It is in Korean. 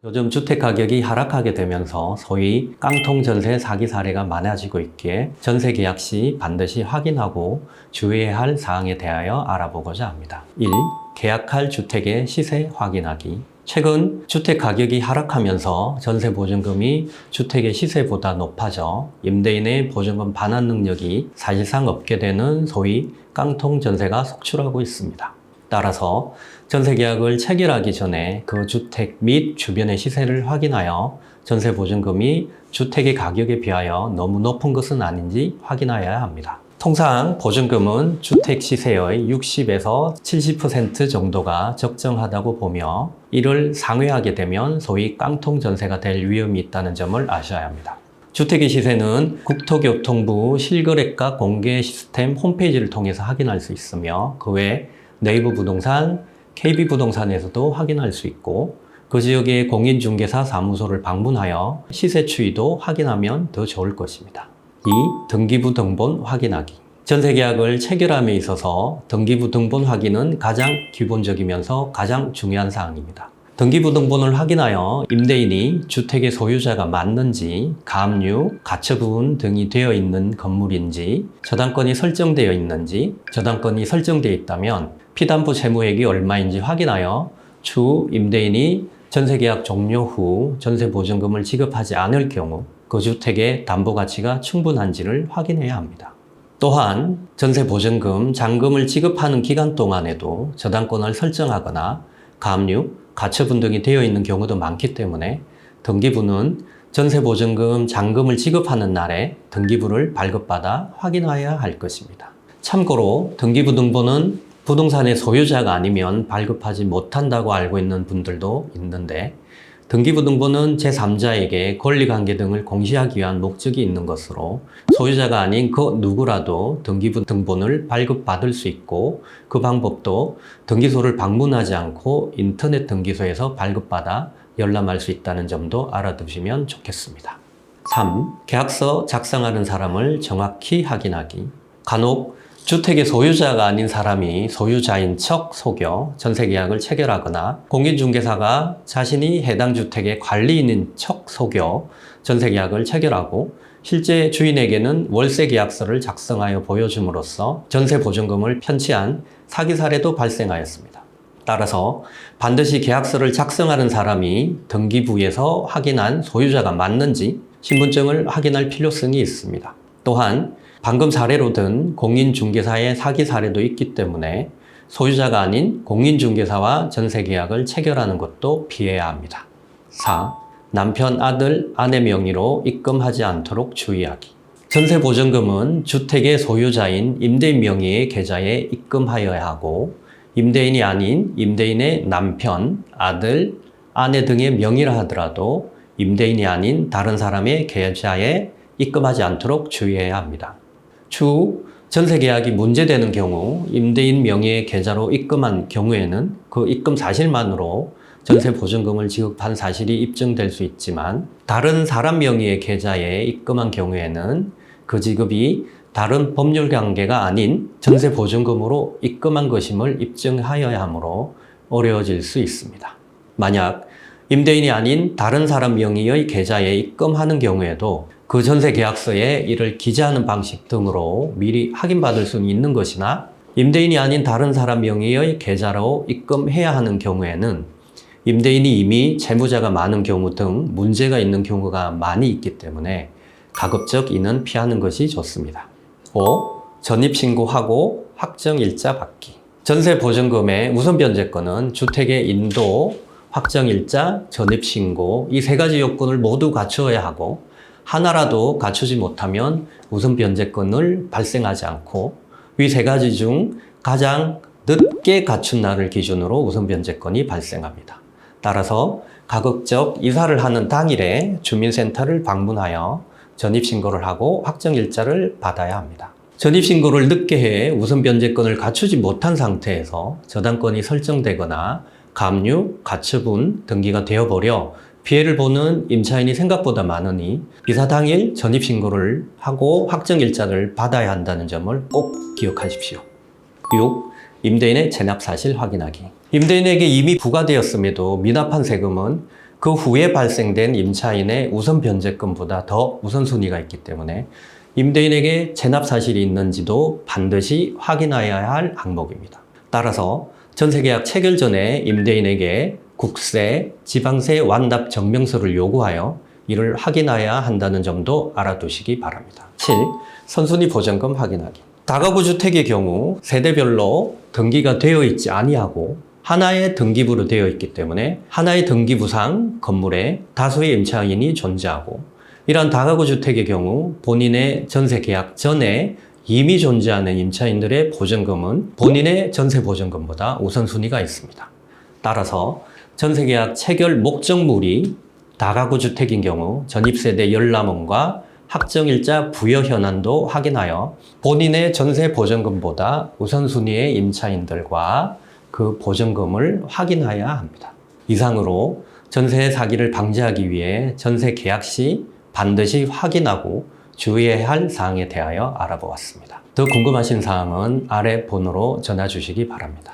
요즘 주택 가격이 하락하게 되면서 소위 깡통 전세 사기 사례가 많아지고 있기에 전세 계약 시 반드시 확인하고 주의해야 할 사항에 대하여 알아보고자 합니다. 1. 계약할 주택의 시세 확인하기. 최근 주택 가격이 하락하면서 전세 보증금이 주택의 시세보다 높아져 임대인의 보증금 반환 능력이 사실상 없게 되는 소위 깡통 전세가 속출하고 있습니다. 따라서 전세 계약을 체결하기 전에 그 주택 및 주변의 시세를 확인하여 전세 보증금이 주택의 가격에 비하여 너무 높은 것은 아닌지 확인하여야 합니다. 통상 보증금은 주택 시세의 60에서 70% 정도가 적정하다고 보며 이를 상회하게 되면 소위 깡통 전세가 될 위험이 있다는 점을 아셔야 합니다. 주택의 시세는 국토교통부 실거래가 공개 시스템 홈페이지를 통해서 확인할 수 있으며 그 외 네이버 부동산, KB부동산에서도 확인할 수 있고 그 지역의 공인중개사 사무소를 방문하여 시세 추이도 확인하면 더 좋을 것입니다. 2. 등기부 등본 확인하기. 전세계약을 체결함에 있어서 등기부 등본 확인은 가장 기본적이면서 가장 중요한 사항입니다. 등기부 등본을 확인하여 임대인이 주택의 소유자가 맞는지, 가압류, 가처분 등이 되어 있는 건물인지, 저당권이 설정되어 있는지, 저당권이 설정되어 있다면 피담보 채무액이 얼마인지 확인하여 추후 임대인이 전세계약 종료 후 전세보증금을 지급하지 않을 경우 그 주택의 담보가치가 충분한지를 확인해야 합니다. 또한 전세보증금, 잔금을 지급하는 기간 동안에도 저당권을 설정하거나 가압류, 가처분 등이 되어 있는 경우도 많기 때문에 등기부는 전세보증금, 잔금을 지급하는 날에 등기부를 발급받아 확인해야 할 것입니다. 참고로 등기부 등본은 부동산의 소유자가 아니면 발급하지 못한다고 알고 있는 분들도 있는데 등기부 등본은 제3자에게 권리관계 등을 공시하기 위한 목적이 있는 것으로 소유자가 아닌 그 누구라도 등기부 등본을 발급받을 수 있고 그 방법도 등기소를 방문하지 않고 인터넷 등기소에서 발급받아 열람할 수 있다는 점도 알아두시면 좋겠습니다. 3. 계약서 작성하는 사람을 정확히 확인하기. 간혹 주택의 소유자가 아닌 사람이 소유자인 척 속여 전세계약을 체결하거나 공인중개사가 자신이 해당 주택의 관리인인 척 속여 전세계약을 체결하고 실제 주인에게는 월세계약서를 작성하여 보여줌으로써 전세보증금을 편취한 사기 사례도 발생하였습니다. 따라서 반드시 계약서를 작성하는 사람이 등기부에서 확인한 소유자가 맞는지 신분증을 확인할 필요성이 있습니다. 또한 방금 사례로 든 공인중개사의 사기 사례도 있기 때문에 소유자가 아닌 공인중개사와 전세계약을 체결하는 것도 피해야 합니다. 4. 남편, 아들, 아내 명의로 입금하지 않도록 주의하기. 전세보증금은 주택의 소유자인 임대인 명의의 계좌에 입금하여야 하고 임대인이 아닌 임대인의 남편, 아들, 아내 등의 명의라 하더라도 임대인이 아닌 다른 사람의 계좌에 입금하지 않도록 주의해야 합니다. 추후 전세계약이 문제되는 경우 임대인 명의의 계좌로 입금한 경우에는 그 입금 사실만으로 전세보증금을 지급한 사실이 입증될 수 있지만 다른 사람 명의의 계좌에 입금한 경우에는 그 지급이 다른 법률관계가 아닌 전세보증금으로 입금한 것임을 입증하여야 하므로 어려워질 수 있습니다. 만약 임대인이 아닌 다른 사람 명의의 계좌에 입금하는 경우에도 그 전세계약서에 이를 기재하는 방식 등으로 미리 확인받을 수는 있는 것이나 임대인이 아닌 다른 사람 명의의 계좌로 입금해야 하는 경우에는 임대인이 이미 채무자가 많은 경우 등 문제가 있는 경우가 많이 있기 때문에 가급적 이는 피하는 것이 좋습니다. 5. 전입신고하고 확정일자 받기. 전세보증금의 우선 변제권은 주택의 인도, 확정일자, 전입신고 이 세 가지 요건을 모두 갖추어야 하고 하나라도 갖추지 못하면 우선 변제권을 발생하지 않고 위 세 가지 중 가장 늦게 갖춘 날을 기준으로 우선 변제권이 발생합니다. 따라서 가급적 이사를 하는 당일에 주민센터를 방문하여 전입신고를 하고 확정일자를 받아야 합니다. 전입신고를 늦게 해 우선 변제권을 갖추지 못한 상태에서 저당권이 설정되거나 가압류, 가처분 등기가 되어버려 피해를 보는 임차인이 생각보다 많으니 이사 당일 전입신고를 하고 확정일자를 받아야 한다는 점을 꼭 기억하십시오. 6. 임대인의 체납사실 확인하기. 임대인에게 이미 부과되었음에도 미납한 세금은 그 후에 발생된 임차인의 우선 변제금보다 더 우선순위가 있기 때문에 임대인에게 체납 사실이 있는지도 반드시 확인해야 할 항목입니다. 따라서 전세계약 체결 전에 임대인에게 국세, 지방세 완납 증명서를 요구하여 이를 확인해야 한다는 점도 알아두시기 바랍니다. 7. 선순위 보전금 확인하기. 다가구 주택의 경우 세대별로 등기가 되어 있지 아니하고 하나의 등기부로 되어 있기 때문에 하나의 등기부상 건물에 다수의 임차인이 존재하고, 이러한 다가구 주택의 경우 본인의 전세 계약 전에 이미 존재하는 임차인들의 보전금은 본인의 전세 보전금보다 우선순위가 있습니다. 따라서 전세 계약 체결 목적물이 다가구 주택인 경우 전입세대 열람원과 확정일자 부여 현황도 확인하여 본인의 전세 보전금보다 우선순위의 임차인들과 그 보전금을 확인해야 합니다. 이상으로 전세 사기를 방지하기 위해 전세 계약 시 반드시 확인하고 주의해야 할 사항에 대하여 알아보았습니다. 더 궁금하신 사항은 아래 번호로 전화 주시기 바랍니다.